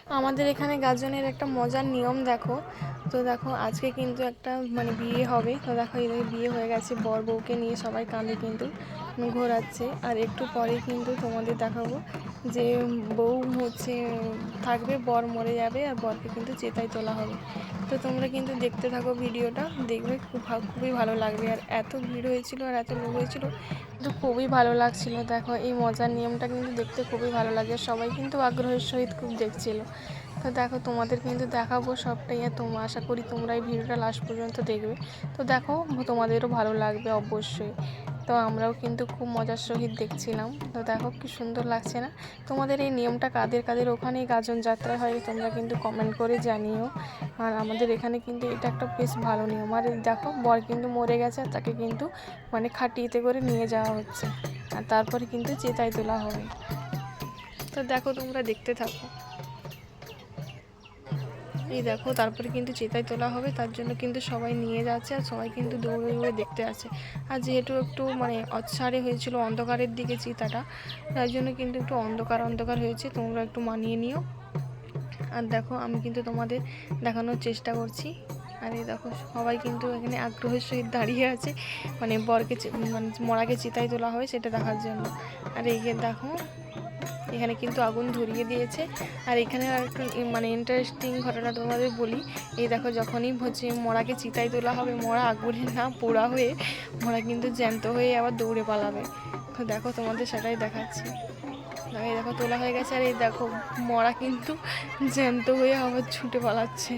আমাদের এখানে গাজনের একটা মজার নিয়ম দেখো। তো দেখো আজকে কিন্তু একটা মানে বিয়ে হবে। তো দেখো এদের বিয়ে হয়ে গেছে, বর বউকে নিয়ে সবাই কাঁধে কিন্তু ঘোরাচ্ছে। আর একটু পরে কিন্তু তোমাদের দেখাবো যে বউ হচ্ছে থাকবে, বর মরে যাবে আর বরকে কিন্তু চেতায় তোলা হবে। তো তোমরা কিন্তু দেখতে থাকো, ভিডিওটা দেখবে, খুবই ভালো লাগবে। আর এত ভিড় হয়েছিল আর এত লোক হয়েছিল, কিন্তু খুবই ভালো লাগছিল। দেখো এই মজার নিয়মটা কিন্তু দেখতে খুবই ভালো লাগে, সবাই কিন্তু আগ্রহের সহিত খুব দেখছিল। তো দেখো তোমাদের কিন্তু দেখাবো সবটাই, আর তোমরা আশা করি তোমরা এই ভিডিওটা লাস্ট পর্যন্ত দেখবে। তো দেখো তোমাদেরও ভালো লাগবে অবশ্যই। তো আমরাও কিন্তু খুব মজার সহিত দেখছিলাম। তো দেখো কি সুন্দর লাগছে না? তোমাদের এই নিয়মটা কাদের কাদের ওখানে গাজন যাত্রা হয় তোমরা কিন্তু কমেন্ট করে জানিও। আর আমাদের এখানে কিন্তু এটা একটা বেশ ভালো নিয়ম। আর দেখো বর কিন্তু মরে গেছে, আর তাকে কিন্তু মানে খাটিয়েতে করে নিয়ে যাওয়া হচ্ছে, আর তারপরে কিন্তু চেতায় তোলা হবে। তো দেখো তোমরা দেখতে থাকো। এই দেখো তারপরে কিন্তু চেতায় তোলা হবে, তার জন্য কিন্তু সবাই নিয়ে যাচ্ছে আর সবাই কিন্তু দৌড়ে দৌড়ে দেখতে আছে। আর যেহেতু একটু মানে অচ্ছাড়ে হয়েছিল, অন্ধকারের দিকে চিতাটা, তার জন্য কিন্তু একটু অন্ধকার অন্ধকার হয়েছে, তোমরা একটু মানিয়ে নিও। আর দেখো আমি কিন্তু তোমাদের দেখানোর চেষ্টা করছি। আর এই দেখো সবাই কিন্তু এখানে আগ্রহের সহিত দাঁড়িয়ে আছে, মানে বরকে মানে মরাকে চিতায় তোলা হবে সেটা দেখার জন্য। আর এই দেখো এখানে কিন্তু আগুন ধরিয়ে দিয়েছে। আর এখানে আর একটু মানে ইন্টারেস্টিং ঘটনা তোমাদের বলি। এই দেখো যখনই হচ্ছে মরাকে চিতায় তোলা হবে, মরা আগুনে না পোড়া হয়ে মরা কিন্তু জ্যান্ত হয়ে আবার দৌড়ে পালাবে। তো দেখো তোমাদের সেটাই দেখাচ্ছি। এই দেখো তোলা হয়ে গেছে, আর এই দেখো মরা কিন্তু জ্যান্ত হয়ে আবার ছুটে পালাচ্ছে।